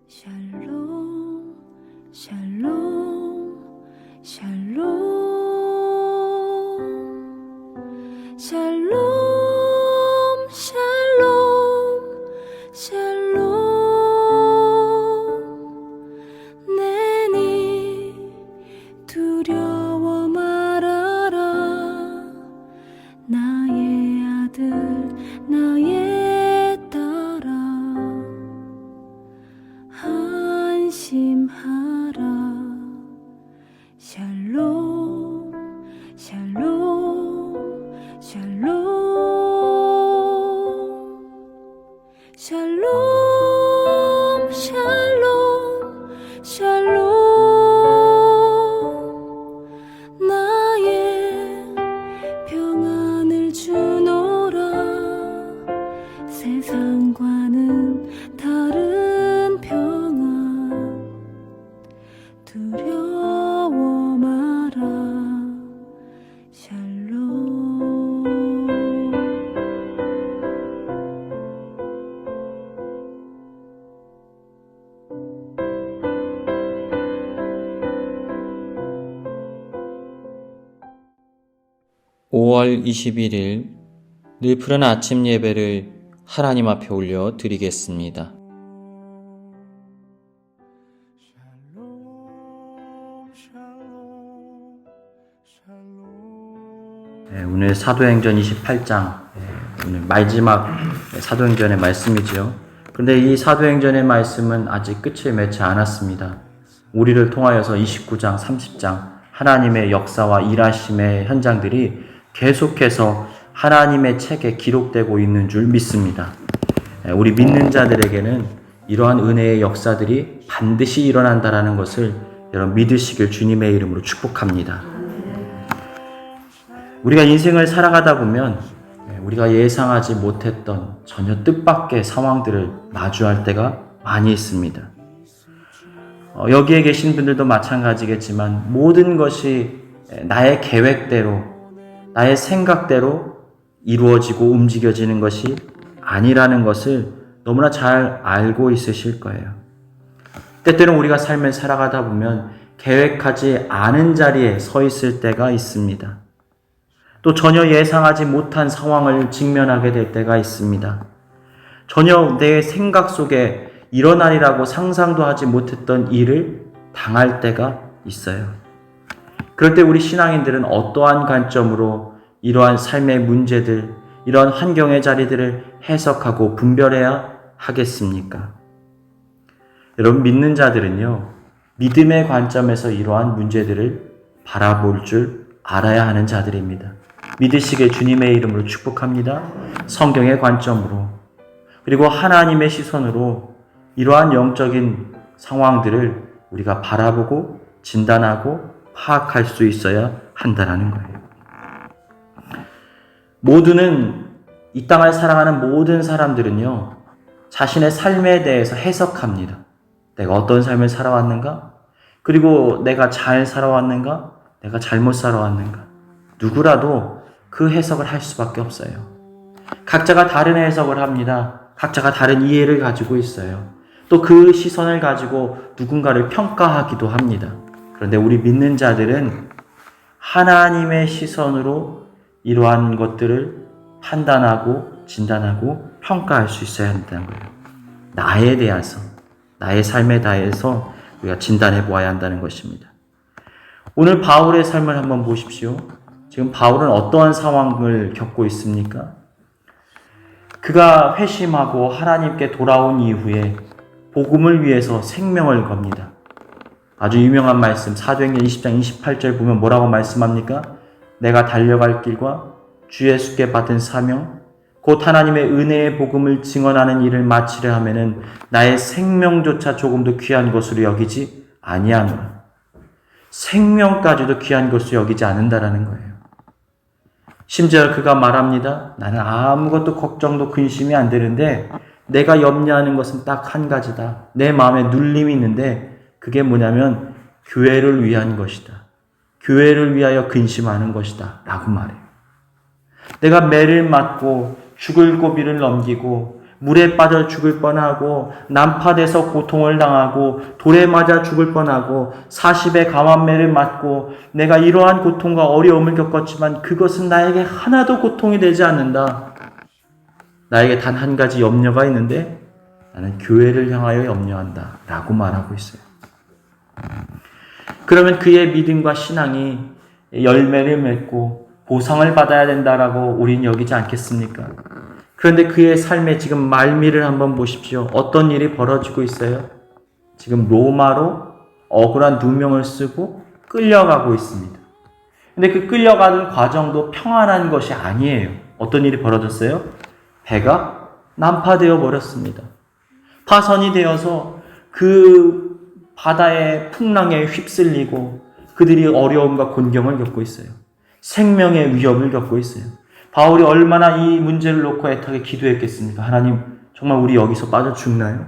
샬롬 샬롬 샬롬 샬롬 샬롬 샬롬 내니 두려워 말아라 나의 아들 나의 딸아 안심하라 샬롬 샬롬 샬롬 샬롬 샬롬 샬롬 나의 평안을 주노라 세상과는 다른 평안 두려워 마라 샬롬 5월 21일 늘 푸른 아침 예배를 하나님 앞에 올려 드리겠습니다. 오늘 사도행전 28장 오늘 마지막 사도행전의 말씀이지요. 그런데 이 사도행전의 말씀은 아직 끝을 맺지 않았습니다. 우리를 통하여서 29장, 30장 하나님의 역사와 일하심의 현장들이 계속해서 하나님의 책에 기록되고 있는 줄 믿습니다. 우리 믿는 자들에게는 이러한 은혜의 역사들이 반드시 일어난다라는 것을 여러분 믿으시길 주님의 이름으로 축복합니다. 우리가 인생을 살아가다 보면 우리가 예상하지 못했던 전혀 뜻밖의 상황들을 마주할 때가 많이 있습니다. 여기에 계신 분들도 마찬가지겠지만 모든 것이 나의 계획대로, 나의 생각대로 이루어지고 움직여지는 것이 아니라는 것을 너무나 잘 알고 있으실 거예요. 때때로 우리가 삶을 살아가다 보면 계획하지 않은 자리에 서 있을 때가 있습니다. 또 전혀 예상하지 못한 상황을 직면하게 될 때가 있습니다. 전혀 내 생각 속에 일어나리라고 상상도 하지 못했던 일을 당할 때가 있어요. 그럴 때 우리 신앙인들은 어떠한 관점으로 이러한 삶의 문제들, 이러한 환경의 자리들을 해석하고 분별해야 하겠습니까? 여러분 믿는 자들은요, 믿음의 관점에서 이러한 문제들을 바라볼 줄 알아야 하는 자들입니다. 믿으시길 주님의 이름으로 축복합니다. 성경의 관점으로 그리고 하나님의 시선으로 이러한 영적인 상황들을 우리가 바라보고 진단하고 파악할 수 있어야 한다는 거예요. 이 땅을 살아가는 모든 사람들은요, 자신의 삶에 대해서 해석합니다. 내가 어떤 삶을 살아왔는가? 그리고 내가 잘 살아왔는가? 내가 잘못 살아왔는가? 누구라도 그 해석을 할 수밖에 없어요. 각자가 다른 해석을 합니다. 각자가 다른 이해를 가지고 있어요. 또 그 시선을 가지고 누군가를 평가하기도 합니다. 그런데 우리 믿는 자들은 하나님의 시선으로 이러한 것들을 판단하고 진단하고 평가할 수 있어야 한다는 거예요. 나에 대해서, 나의 삶에 대해서 우리가 진단해 보아야 한다는 것입니다. 오늘 바울의 삶을 한번 보십시오. 지금 바울은 어떠한 상황을 겪고 있습니까? 그가 회심하고 하나님께 돌아온 이후에 복음을 위해서 생명을 겁니다. 아주 유명한 말씀, 사도행전 20장 28절 보면 뭐라고 말씀합니까? 내가 달려갈 길과 주 예수께 받은 사명, 곧 하나님의 은혜의 복음을 증언하는 일을 마치려 하면은 나의 생명조차 조금도 귀한 것으로 여기지 아니하노라. 생명까지도 귀한 것으로 여기지 않는다라는 거예요. 심지어 그가 말합니다. 나는 아무것도 걱정도 근심이 안 되는데 내가 염려하는 것은 딱 한 가지다. 내 마음에 눌림이 있는데 그게 뭐냐면 교회를 위한 것이다. 교회를 위하여 근심하는 것이다. 라고 말해요. 내가 매를 맞고 죽을 고비를 넘기고 물에 빠져 죽을 뻔하고 난파돼서 고통을 당하고 돌에 맞아 죽을 뻔하고 40의 감암매를 맞고 내가 이러한 고통과 어려움을 겪었지만 그것은 나에게 하나도 고통이 되지 않는다. 나에게 단 한 가지 염려가 있는데 나는 교회를 향하여 염려한다 라고 말하고 있어요. 그러면 그의 믿음과 신앙이 열매를 맺고 보상을 받아야 된다라고 우리는 여기지 않겠습니까? 그런데 그의 삶에 지금 말미를 한번 보십시오. 어떤 일이 벌어지고 있어요? 지금 로마로 억울한 누명을 쓰고 끌려가고 있습니다. 근데 그 끌려가는 과정도 평안한 것이 아니에요. 어떤 일이 벌어졌어요? 배가 난파되어 버렸습니다. 파선이 되어서 그 바다의 풍랑에 휩쓸리고 그들이 어려움과 곤경을 겪고 있어요. 생명의 위협을 겪고 있어요. 바울이 얼마나 이 문제를 놓고 애타게 기도했겠습니까? 하나님, 정말 우리 여기서 빠져 죽나요?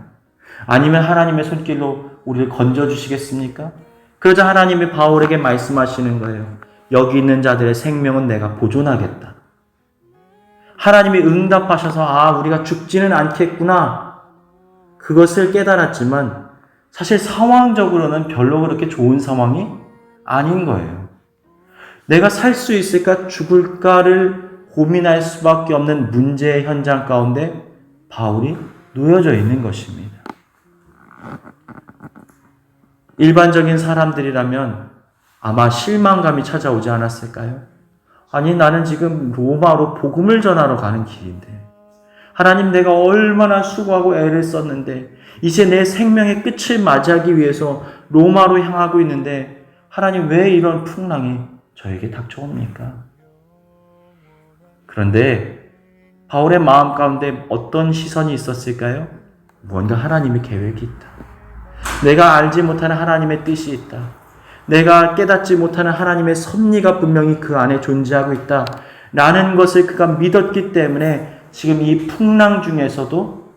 아니면 하나님의 손길로 우리를 건져주시겠습니까? 그러자 하나님이 바울에게 말씀하시는 거예요. 여기 있는 자들의 생명은 내가 보존하겠다. 하나님이 응답하셔서 우리가 죽지는 않겠구나. 그것을 깨달았지만 사실 상황적으로는 별로 그렇게 좋은 상황이 아닌 거예요. 내가 살 수 있을까 죽을까를 고민할 수밖에 없는 문제의 현장 가운데 바울이 놓여져 있는 것입니다. 일반적인 사람들이라면 아마 실망감이 찾아오지 않았을까요? 아니, 나는 지금 로마로 복음을 전하러 가는 길인데 하나님, 내가 얼마나 수고하고 애를 썼는데 이제 내 생명의 끝을 맞이하기 위해서 로마로 향하고 있는데 하나님, 왜 이런 풍랑이 저에게 닥쳐옵니까? 그런데 바울의 마음 가운데 어떤 시선이 있었을까요? 뭔가 하나님의 계획이 있다. 내가 알지 못하는 하나님의 뜻이 있다. 내가 깨닫지 못하는 하나님의 섭리가 분명히 그 안에 존재하고 있다. 라는 것을 그가 믿었기 때문에 지금 이 풍랑 중에서도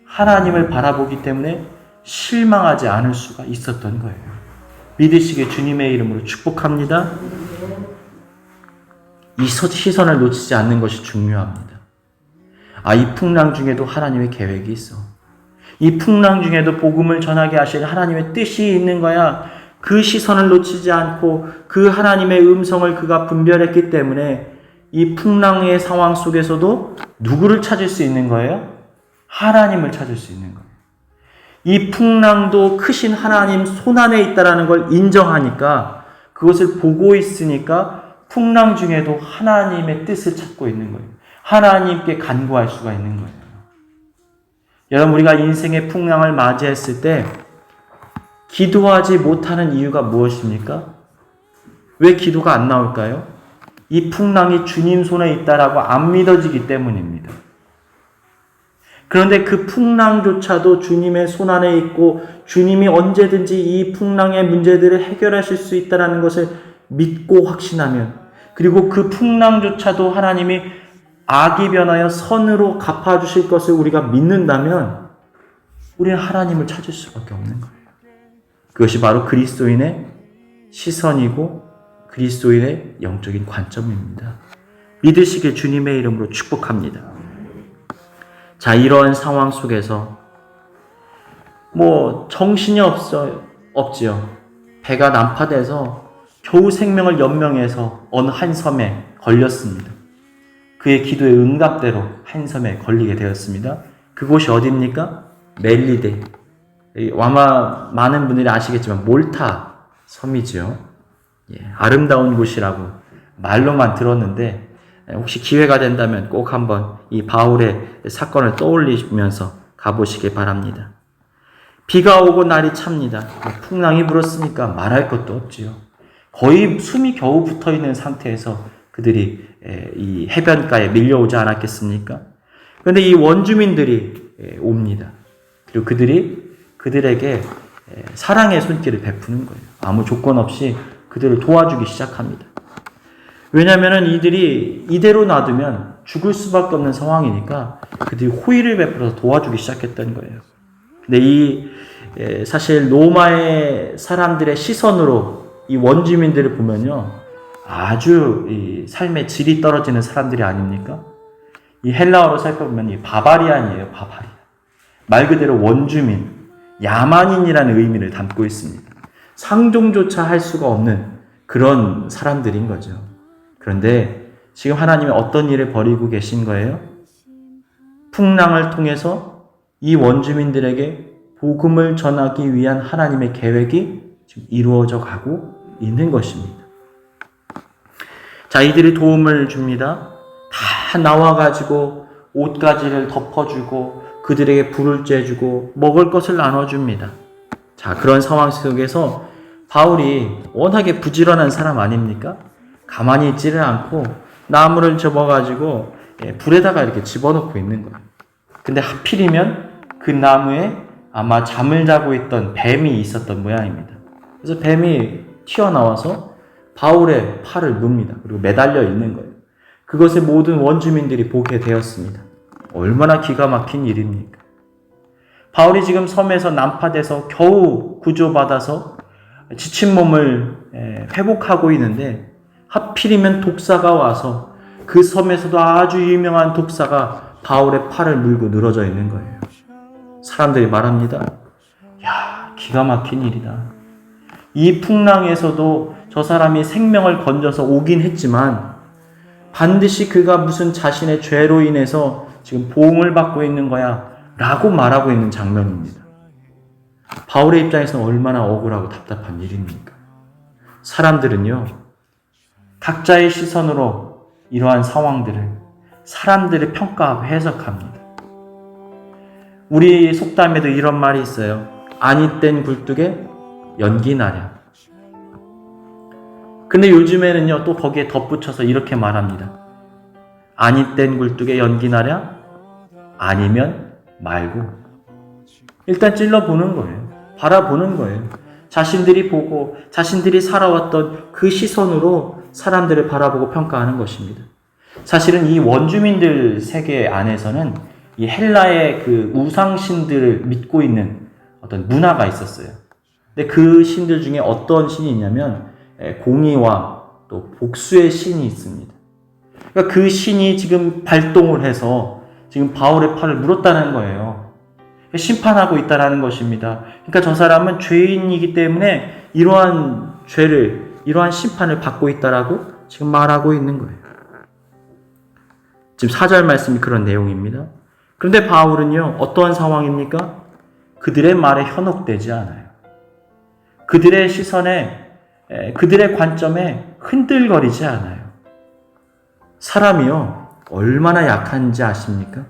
하나님을 바라보기 때문에 실망하지 않을 수가 있었던 거예요. 믿으시기에 주님의 이름으로 축복합니다. 이 시선을 놓치지 않는 것이 중요합니다. 이 풍랑 중에도 하나님의 계획이 있어. 이 풍랑 중에도 복음을 전하게 하실 하나님의 뜻이 있는 거야. 그 시선을 놓치지 않고 그 하나님의 음성을 그가 분별했기 때문에 이 풍랑의 상황 속에서도 누구를 찾을 수 있는 거예요? 하나님을 찾을 수 있는 거예요. 이 풍랑도 크신 하나님 손안에 있다는 걸 인정하니까, 그것을 보고 있으니까 풍랑 중에도 하나님의 뜻을 찾고 있는 거예요. 하나님께 간구할 수가 있는 거예요. 여러분, 우리가 인생의 풍랑을 맞이했을 때 기도하지 못하는 이유가 무엇입니까? 왜 기도가 안 나올까요? 이 풍랑이 주님 손에 있다라고 안 믿어지기 때문입니다. 그런데 그 풍랑조차도 주님의 손 안에 있고 주님이 언제든지 이 풍랑의 문제들을 해결하실 수 있다는 것을 믿고 확신하면, 그리고 그 풍랑조차도 하나님이 악이 변하여 선으로 갚아주실 것을 우리가 믿는다면 우리는 하나님을 찾을 수밖에 없는 거예요. 그것이 바로 그리스도인의 시선이고 그리스도인의 영적인 관점입니다. 믿으시길 주님의 이름으로 축복합니다. 자, 이러한 상황 속에서 정신이 없지요. 배가 난파돼서 겨우 생명을 연명해서 어느 한 섬에 걸렸습니다. 그의 기도의 응답대로 한 섬에 걸리게 되었습니다. 그곳이 어디입니까? 멜리데. 아마 많은 분들이 아시겠지만 몰타 섬이죠. 아름다운 곳이라고 말로만 들었는데 혹시 기회가 된다면 꼭 한번 이 바울의 사건을 떠올리면서 가보시기 바랍니다. 비가 오고 날이 찹니다. 풍랑이 불었으니까 말할 것도 없지요. 거의 숨이 겨우 붙어있는 상태에서 그들이 이 해변가에 밀려오지 않았겠습니까? 그런데 이 원주민들이 옵니다. 그리고 그들에게 사랑의 손길을 베푸는 거예요. 아무 조건 없이 그들을 도와주기 시작합니다. 왜냐하면 이들이 이대로 놔두면 죽을 수밖에 없는 상황이니까 그들이 호의를 베풀어서 도와주기 시작했던 거예요. 근데 사실 로마의 사람들의 시선으로 이 원주민들을 보면요, 아주 이 삶의 질이 떨어지는 사람들이 아닙니까? 이 헬라어로 살펴보면 이 바바리안이에요. 바바리안. 말 그대로 원주민, 야만인이라는 의미를 담고 있습니다. 상종조차 할 수가 없는 그런 사람들인 거죠. 그런데 지금 하나님이 어떤 일을 벌이고 계신 거예요? 풍랑을 통해서 이 원주민들에게 복음을 전하기 위한 하나님의 계획이 지금 이루어져 가고 있는 것입니다. 자, 이들이 도움을 줍니다. 다 나와가지고 옷가지를 덮어주고 그들에게 불을 쬐주고 먹을 것을 나눠줍니다. 자, 그런 상황 속에서 바울이 워낙에 부지런한 사람 아닙니까? 가만히 있지를 않고 나무를 접어가지고 불에다가 이렇게 집어넣고 있는 거예요. 근데 하필이면 그 나무에 아마 잠을 자고 있던 뱀이 있었던 모양입니다. 그래서 뱀이 튀어나와서 바울의 팔을 눕니다. 그리고 매달려 있는 거예요. 그것을 모든 원주민들이 보게 되었습니다. 얼마나 기가 막힌 일입니까? 바울이 지금 섬에서 난파돼서 겨우 구조받아서 지친 몸을 회복하고 있는데 하필이면 독사가 와서 그 섬에서도 아주 유명한 독사가 바울의 팔을 물고 늘어져 있는 거예요. 사람들이 말합니다. 야, 기가 막힌 일이다. 이 풍랑에서도 저 사람이 생명을 건져서 오긴 했지만 반드시 그가 무슨 자신의 죄로 인해서 지금 보응을 받고 있는 거야 라고 말하고 있는 장면입니다. 바울의 입장에서는 얼마나 억울하고 답답한 일입니까? 사람들은요, 각자의 시선으로 이러한 상황들을 사람들을 평가하고 해석합니다. 우리 속담에도 이런 말이 있어요. 아니 땐 굴뚝에 연기 나랴. 근데 요즘에는요, 또 거기에 덧붙여서 이렇게 말합니다. 아니 땐 굴뚝에 연기 나랴? 아니면 말고. 일단 찔러보는 거예요. 바라보는 거예요. 자신들이 보고 자신들이 살아왔던 그 시선으로 사람들을 바라보고 평가하는 것입니다. 사실은 이 원주민들 세계 안에서는 이 헬라의 그 우상신들을 믿고 있는 어떤 문화가 있었어요. 근데 그 신들 중에 어떤 신이 있냐면 공의와 또 복수의 신이 있습니다. 그러니까 그 신이 지금 발동을 해서 지금 바울의 팔을 물었다는 거예요. 심판하고 있다는 것입니다. 그러니까 저 사람은 죄인이기 때문에 이러한 죄를, 이러한 심판을 받고 있다라고 지금 말하고 있는 거예요. 지금 4절 말씀이 그런 내용입니다. 그런데 바울은요, 어떠한 상황입니까? 그들의 말에 현혹되지 않아요. 그들의 시선에, 그들의 관점에 흔들거리지 않아요. 사람이요, 얼마나 약한지 아십니까?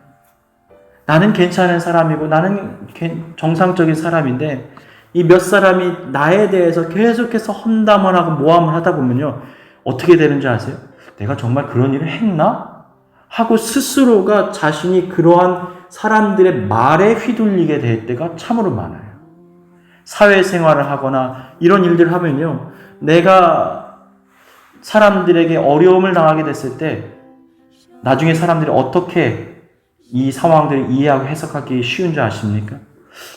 나는 괜찮은 사람이고 나는 정상적인 사람인데 이 몇 사람이 나에 대해서 계속해서 험담을 하고 모함을 하다 보면요, 어떻게 되는지 아세요? 내가 정말 그런 일을 했나? 하고 스스로가 자신이 그러한 사람들의 말에 휘둘리게 될 때가 참으로 많아요. 사회생활을 하거나 이런 일들을 하면요, 내가 사람들에게 어려움을 당하게 됐을 때 나중에 사람들이 어떻게 이 상황들을 이해하고 해석하기 쉬운 줄 아십니까?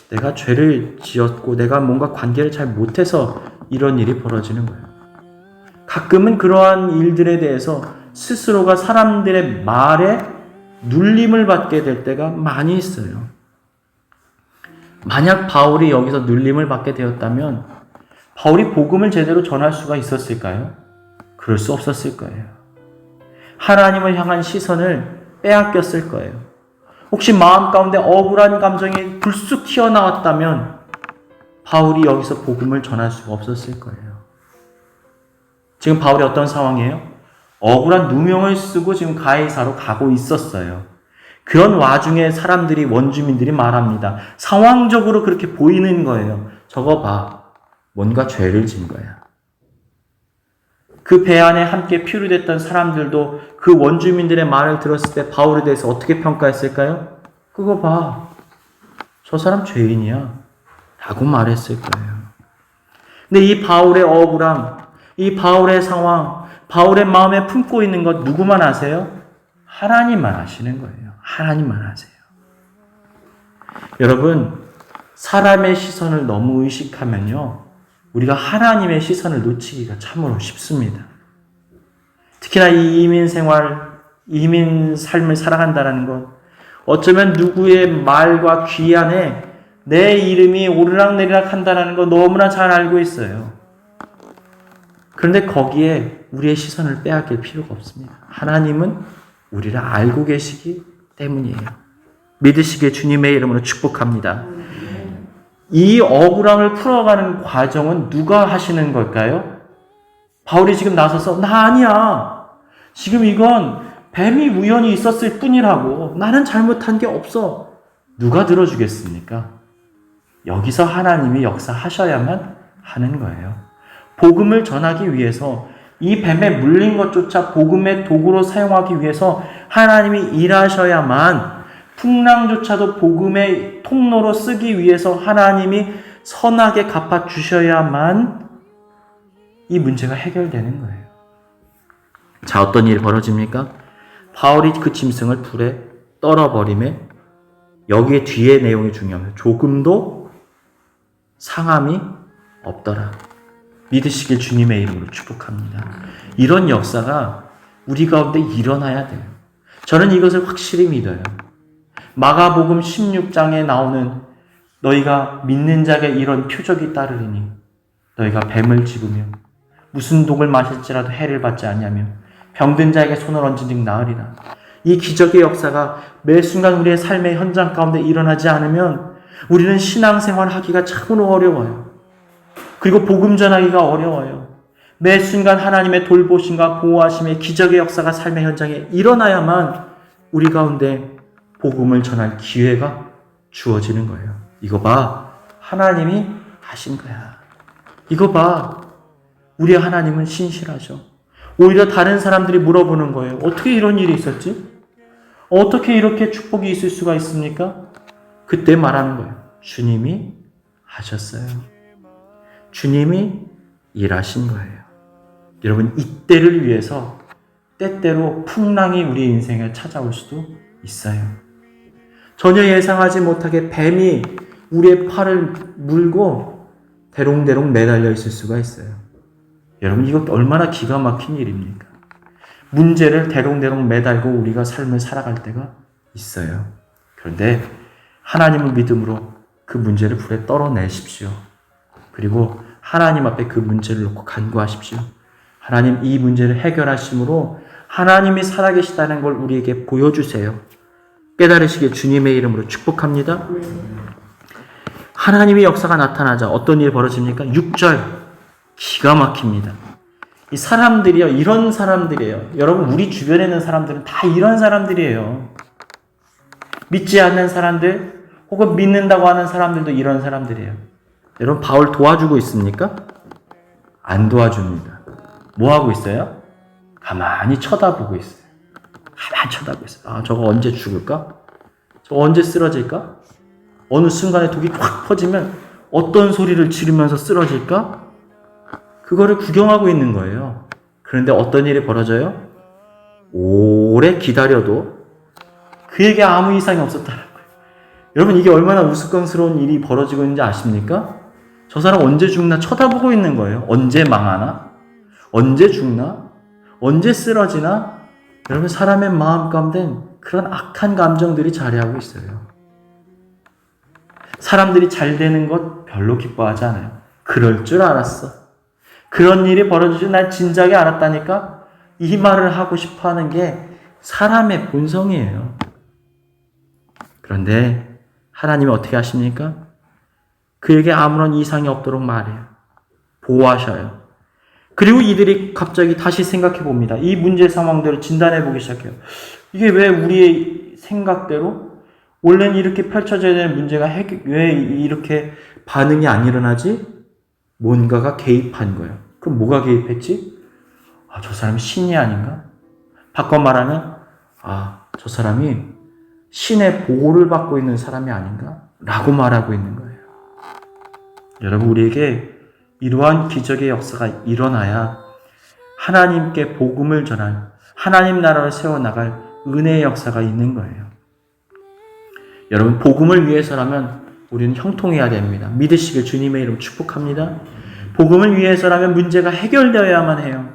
내가 죄를 지었고 내가 뭔가 관계를 잘 못해서 이런 일이 벌어지는 거예요. 가끔은 그러한 일들에 대해서 스스로가 사람들의 말에 눌림을 받게 될 때가 많이 있어요. 만약 바울이 여기서 눌림을 받게 되었다면 바울이 복음을 제대로 전할 수가 있었을까요? 그럴 수 없었을 거예요. 하나님을 향한 시선을 빼앗겼을 거예요. 혹시 마음 가운데 억울한 감정이 불쑥 튀어나왔다면 바울이 여기서 복음을 전할 수가 없었을 거예요. 지금 바울이 어떤 상황이에요? 억울한 누명을 쓰고 지금 가이사로 가고 있었어요. 그런 와중에 사람들이, 원주민들이 말합니다. 상황적으로 그렇게 보이는 거예요. 저거 봐. 뭔가 죄를 진 거야. 그 배 안에 함께 표류됐던 사람들도 그 원주민들의 말을 들었을 때 바울에 대해서 어떻게 평가했을까요? 그거 봐. 저 사람 죄인이야. 라고 말했을 거예요. 근데 이 바울의 억울함, 이 바울의 상황, 바울의 마음에 품고 있는 것 누구만 아세요? 하나님만 아시는 거예요. 하나님만 아세요. 여러분, 사람의 시선을 너무 의식하면요, 우리가 하나님의 시선을 놓치기가 참으로 쉽습니다. 특히나 이 이민 생활, 이민 삶을 살아간다는 것, 어쩌면 누구의 말과 귀 안에 내 이름이 오르락내리락 한다는 거 너무나 잘 알고 있어요. 그런데 거기에 우리의 시선을 빼앗길 필요가 없습니다. 하나님은 우리를 알고 계시기 때문이에요. 믿으시기에 주님의 이름으로 축복합니다. 이 억울함을 풀어가는 과정은 누가 하시는 걸까요? 바울이 지금 나서서 나 아니야. 지금 이건 뱀이 우연히 있었을 뿐이라고. 나는 잘못한 게 없어. 누가 들어주겠습니까? 여기서 하나님이 역사하셔야만 하는 거예요. 복음을 전하기 위해서 이 뱀에 물린 것조차 복음의 도구로 사용하기 위해서 하나님이 일하셔야만, 풍랑조차도 복음의 통로로 쓰기 위해서 하나님이 선하게 갚아주셔야만 이 문제가 해결되는 거예요. 자, 어떤 일이 벌어집니까? 바울이 그 짐승을 불에 떨어버림에 여기에 뒤에 내용이 중요합니다. 조금도 상함이 없더라. 믿으시길 주님의 이름으로 축복합니다. 이런 역사가 우리 가운데 일어나야 돼요. 저는 이것을 확실히 믿어요. 마가복음 16장에 나오는 너희가 믿는 자에게 이런 표적이 따르리니 너희가 뱀을 집으며 무슨 독을 마실지라도 해를 받지 않냐며 병든 자에게 손을 얹은 즉 나으리라. 이 기적의 역사가 매 순간 우리의 삶의 현장 가운데 일어나지 않으면 우리는 신앙생활 하기가 참으로 어려워요. 그리고 복음 전하기가 어려워요. 매 순간 하나님의 돌보심과 보호하심의 기적의 역사가 삶의 현장에 일어나야만 우리 가운데 복음을 전할 기회가 주어지는 거예요. 이거 봐. 하나님이 하신 거야. 이거 봐. 우리 하나님은 신실하죠. 오히려 다른 사람들이 물어보는 거예요. 어떻게 이런 일이 있었지? 어떻게 이렇게 축복이 있을 수가 있습니까? 그때 말하는 거예요. 주님이 하셨어요. 주님이 일하신 거예요. 여러분, 이때를 위해서 때때로 풍랑이 우리 인생에 찾아올 수도 있어요. 전혀 예상하지 못하게 뱀이 우리의 팔을 물고 대롱대롱 매달려 있을 수가 있어요. 여러분, 이거 얼마나 기가 막힌 일입니까? 문제를 대롱대롱 매달고 우리가 삶을 살아갈 때가 있어요. 그런데 하나님을 믿음으로 그 문제를 불에 떨어내십시오. 그리고 하나님 앞에 그 문제를 놓고 간구하십시오. 하나님, 이 문제를 해결하심으로 하나님이 살아계시다는 걸 우리에게 보여주세요. 깨달으시길 주님의 이름으로 축복합니다. 하나님의 역사가 나타나자 어떤 일이 벌어집니까? 6절 기가 막힙니다. 이 사람들이요, 이런 사람들이에요. 여러분, 우리 주변에 있는 사람들은 다 이런 사람들이에요. 믿지 않는 사람들 혹은 믿는다고 하는 사람들도 이런 사람들이에요. 여러분, 바울 도와주고 있습니까? 안 도와줍니다. 뭐 하고 있어요? 가만히 쳐다보고 있어요. 가만히 쳐다보고 있어요. 아, 저거 언제 죽을까? 저거 언제 쓰러질까? 어느 순간에 독이 확 퍼지면 어떤 소리를 지르면서 쓰러질까? 그거를 구경하고 있는 거예요. 그런데 어떤 일이 벌어져요? 오래 기다려도 그에게 아무 이상이 없었다는 거예요. 여러분, 이게 얼마나 우스꽝스러운 일이 벌어지고 있는지 아십니까? 저 사람 언제 죽나 쳐다보고 있는 거예요. 언제 망하나? 언제 죽나? 언제 쓰러지나? 여러분, 사람의 마음 가운데 그런 악한 감정들이 자리하고 있어요. 사람들이 잘 되는 것 별로 기뻐하지 않아요. 그럴 줄 알았어. 그런 일이 벌어질 줄 난 진작에 알았다니까? 이 말을 하고 싶어 하는 게 사람의 본성이에요. 그런데 하나님이 어떻게 하십니까? 그에게 아무런 이상이 없도록 말해요. 보호하셔요. 그리고 이들이 갑자기 다시 생각해 봅니다. 이 문제 상황대로 진단해 보기 시작해요. 이게 왜 우리의 생각대로 원래는 이렇게 펼쳐져야 되는 문제가 왜 이렇게 반응이 안 일어나지? 뭔가가 개입한 거예요. 그럼 뭐가 개입했지? 아, 저 사람이 신이 아닌가? 바꿔 말하면 저 사람이 신의 보호를 받고 있는 사람이 아닌가? 라고 말하고 있는 거예요. 여러분, 우리에게 이러한 기적의 역사가 일어나야 하나님께 복음을 전할, 하나님 나라를 세워나갈 은혜의 역사가 있는 거예요. 여러분, 복음을 위해서라면 우리는 형통해야 됩니다. 믿으시길 주님의 이름 축복합니다. 복음을 위해서라면 문제가 해결되어야만 해요.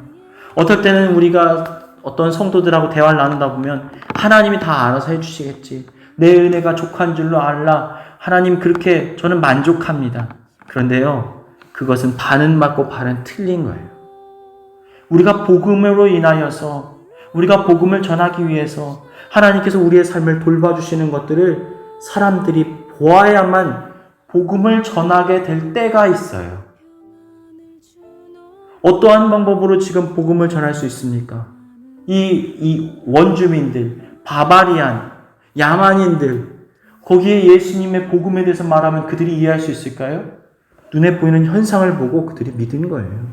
어떨 때는 우리가 어떤 성도들하고 대화를 나누다 보면 하나님이 다 알아서 해주시겠지. 내 은혜가 족한 줄로 알라. 하나님 그렇게 저는 만족합니다. 그런데요, 그것은 반은 맞고 반은 틀린 거예요. 우리가 복음으로 인하여서, 우리가 복음을 전하기 위해서 하나님께서 우리의 삶을 돌봐주시는 것들을 사람들이 보아야만 복음을 전하게 될 때가 있어요. 어떠한 방법으로 지금 복음을 전할 수 있습니까? 이 원주민들, 바바리안, 야만인들, 거기에 예수님의 복음에 대해서 말하면 그들이 이해할 수 있을까요? 눈에 보이는 현상을 보고 그들이 믿은 거예요.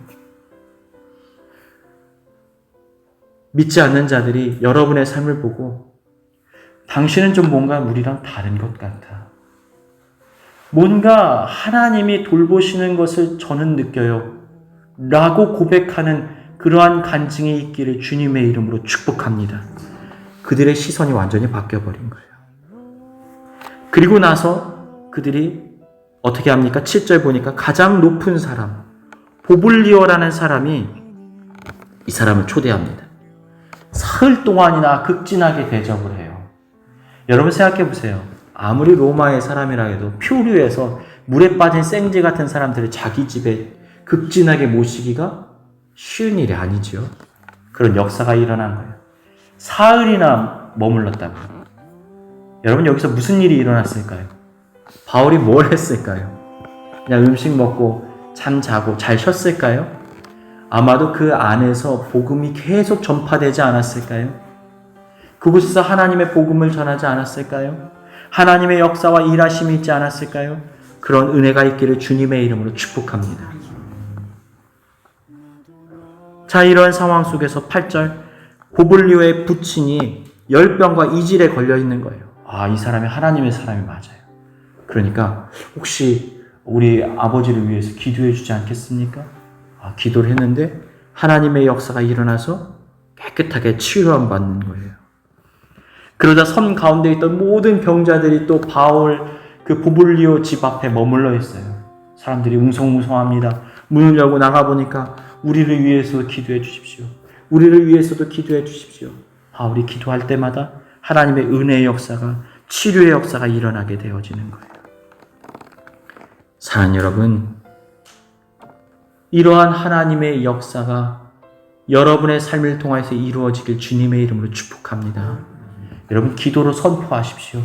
믿지 않는 자들이 여러분의 삶을 보고 당신은 좀 뭔가 우리랑 다른 것 같아. 뭔가 하나님이 돌보시는 것을 저는 느껴요. 라고 고백하는 그러한 간증이 있기를 주님의 이름으로 축복합니다. 그들의 시선이 완전히 바뀌어버린 거예요. 그리고 나서 그들이 어떻게 합니까? 7절 보니까 가장 높은 사람, 보블리오라는 사람이 이 사람을 초대합니다. 사흘 동안이나 극진하게 대접을 해요. 여러분 생각해 보세요. 아무리 로마의 사람이라 해도 표류해서 물에 빠진 생쥐 같은 사람들을 자기 집에 극진하게 모시기가 쉬운 일이 아니죠. 그런 역사가 일어난 거예요. 사흘이나 머물렀다고요. 여러분 여기서 무슨 일이 일어났을까요? 바울이 뭘 했을까요? 그냥 음식 먹고 잠 자고 잘 쉬었을까요? 아마도 그 안에서 복음이 계속 전파되지 않았을까요? 그곳에서 하나님의 복음을 전하지 않았을까요? 하나님의 역사와 일하심이 있지 않았을까요? 그런 은혜가 있기를 주님의 이름으로 축복합니다. 자, 이런 상황 속에서 8절 보블리오의 부친이 열병과 이질에 걸려 있는 거예요. 아, 이 사람이 하나님의 사람이 맞아요. 그러니까 혹시 우리 아버지를 위해서 기도해 주지 않겠습니까? 기도를 했는데 하나님의 역사가 일어나서 깨끗하게 치유함 받는 거예요. 그러자 섬 가운데 있던 모든 병자들이 또 바울 그 보블리오 집 앞에 머물러 있어요. 사람들이 웅성웅성합니다. 문을 열고 나가보니까 우리를 위해서 기도해 주십시오. 우리를 위해서도 기도해 주십시오. 바울이 기도할 때마다 하나님의 은혜의 역사가, 치료의 역사가 일어나게 되어지는 거예요. 사랑하는 여러분, 이러한 하나님의 역사가 여러분의 삶을 통해서 이루어지길 주님의 이름으로 축복합니다. 여러분 기도로 선포하십시오.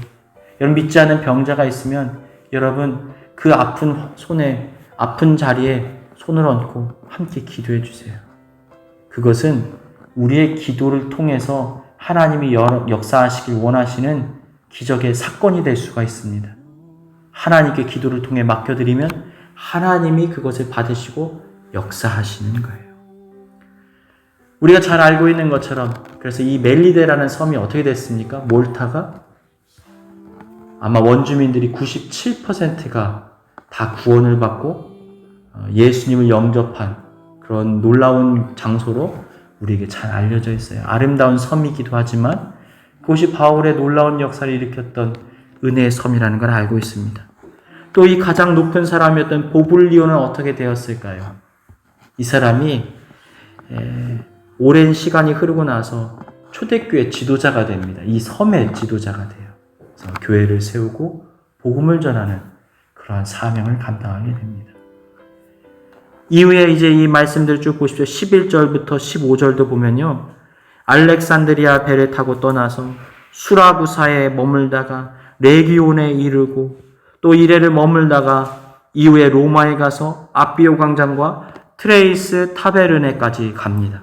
여러분 믿지 않는 병자가 있으면 여러분 그 아픈 손에, 아픈 자리에 손을 얹고 함께 기도해 주세요. 그것은 우리의 기도를 통해서 하나님이 역사하시길 원하시는 기적의 사건이 될 수가 있습니다. 하나님께 기도를 통해 맡겨드리면 하나님이 그것을 받으시고 역사하시는 거예요. 우리가 잘 알고 있는 것처럼 그래서 이 멜리데라는 섬이 어떻게 됐습니까? 몰타가 아마 원주민들이 97%가 다 구원을 받고 예수님을 영접한 그런 놀라운 장소로 우리에게 잘 알려져 있어요. 아름다운 섬이기도 하지만 그것이 바울의 놀라운 역사를 일으켰던 은혜의 섬이라는 걸 알고 있습니다. 또 이 가장 높은 사람이었던 보블리오는 어떻게 되었을까요? 이 사람이 오랜 시간이 흐르고 나서 초대교회 지도자가 됩니다. 이 섬의 지도자가 돼요. 그래서 교회를 세우고 복음을 전하는 그러한 사명을 감당하게 됩니다. 이후에 이제 이 말씀들 쭉 보십시오. 11절부터 15절도 보면요. 알렉산드리아 배를 타고 떠나서 수라구사에 머물다가 레기온에 이르고 또 이레를 머물다가 이후에 로마에 가서 아비오 광장과 트레이스 타베르네까지 갑니다.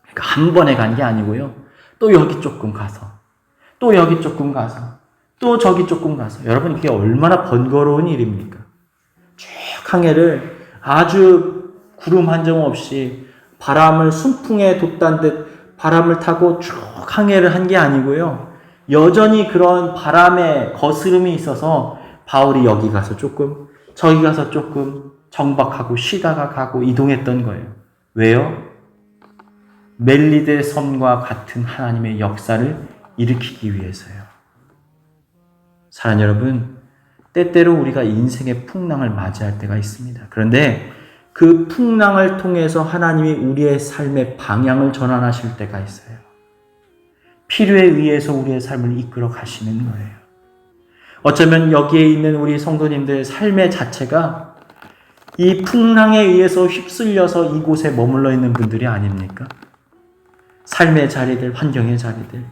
그러니까 한 번에 간 게 아니고요. 또 여기 조금 가서, 또 여기 조금 가서, 또 저기 조금 가서. 여러분 이게 얼마나 번거로운 일입니까? 쭉 항해를 아주 구름 한 점 없이 바람을 순풍에 돋단 듯 바람을 타고 쭉 항해를 한 게 아니고요. 여전히 그런 바람의 거스름이 있어서 바울이 여기 가서 조금, 저기 가서 조금 정박하고 쉬다가 가고 이동했던 거예요. 왜요? 멜리데 섬과 같은 하나님의 역사를 일으키기 위해서요. 사랑하는 여러분, 때때로 우리가 인생의 풍랑을 맞이할 때가 있습니다. 그런데 그 풍랑을 통해서 하나님이 우리의 삶의 방향을 전환하실 때가 있어요. 필요에 의해서 우리의 삶을 이끌어 가시는 거예요. 어쩌면 여기에 있는 우리 성도님들의 삶의 자체가 이 풍랑에 의해서 휩쓸려서 이곳에 머물러 있는 분들이 아닙니까? 삶의 자리들, 환경의 자리들,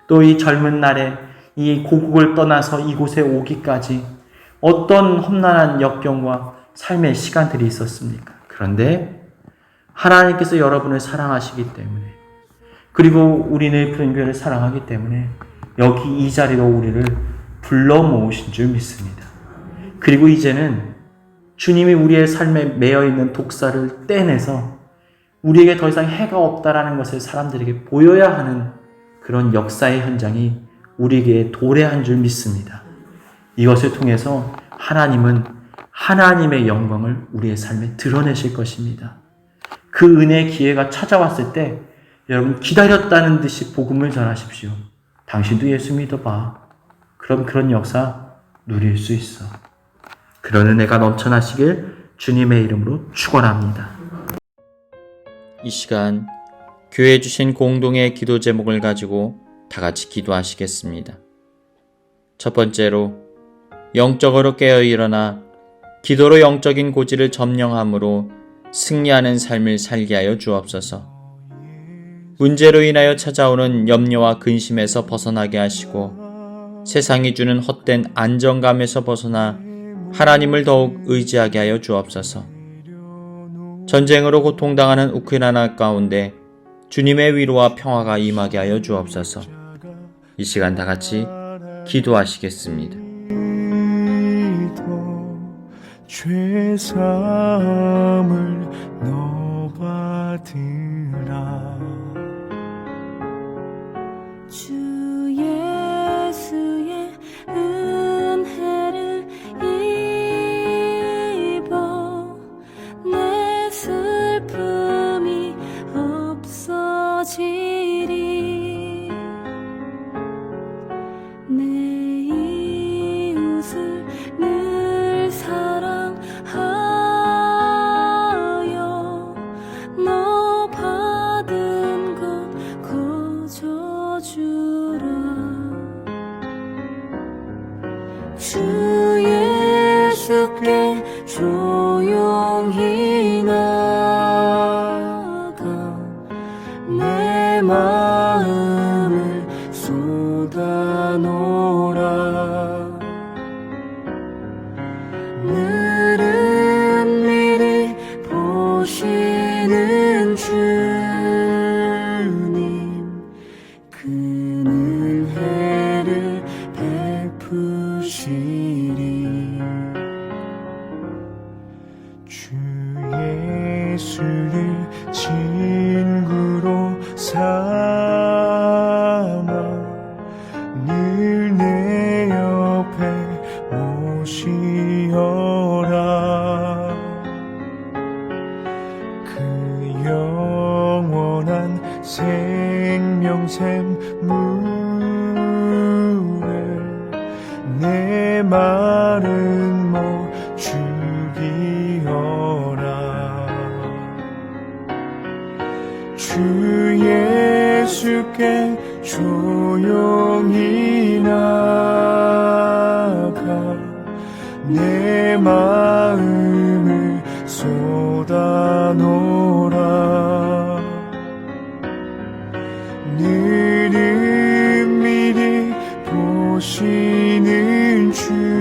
또 이 젊은 날에 이 고국을 떠나서 이곳에 오기까지 어떤 험난한 역경과 삶의 시간들이 있었습니까? 그런데 하나님께서 여러분을 사랑하시기 때문에, 그리고 우리네 푸른교회를 사랑하기 때문에 여기 이 자리로 우리를 불러 모으신 줄 믿습니다. 그리고 이제는 주님이 우리의 삶에 매여 있는 독사를 떼내서 우리에게 더 이상 해가 없다라는 것을 사람들에게 보여야 하는 그런 역사의 현장이 우리에게 도래한 줄 믿습니다. 이것을 통해서 하나님은 하나님의 영광을 우리의 삶에 드러내실 것입니다. 그 은혜의 기회가 찾아왔을 때 여러분 기다렸다는 듯이 복음을 전하십시오. 당신도 예수 믿어봐. 그럼 그런 역사 누릴 수 있어. 그런 은혜가 넘쳐나시길 주님의 이름으로 축원합니다. 이 시간 교회에 주신 공동의 기도 제목을 가지고 다 같이 기도하시겠습니다. 첫 번째로 영적으로 깨어 일어나 기도로 영적인 고지를 점령함으로 승리하는 삶을 살게 하여 주옵소서. 문제로 인하여 찾아오는 염려와 근심에서 벗어나게 하시고 세상이 주는 헛된 안정감에서 벗어나 하나님을 더욱 의지하게 하여 주옵소서. 전쟁으로 고통당하는 우크라이나 가운데 주님의 위로와 평화가 임하게 하여 주옵소서. 이 시간 다 같이 기도하시겠습니다. 죄사함을 너 받으라. 주 예수의 은혜를 입어 내 슬픔이 없어지리. 내 이웃을 늘 사랑하여 너 받은 것 거저주라. 주 예수께 조용히 나가 내 마음을 쏟아놓으라. 늘은 미리 보시는 주님, 그 은혜를 베푸시리. 주 예수를 친구로 삼아 늘 내 옆에 모시어라. 그 영원한 생명샘 물에 내 마른 목 죽이어라. 주 예수께 조용히 나가 내 마음을 쏟아놓으라. 늘은 미리 보시는 주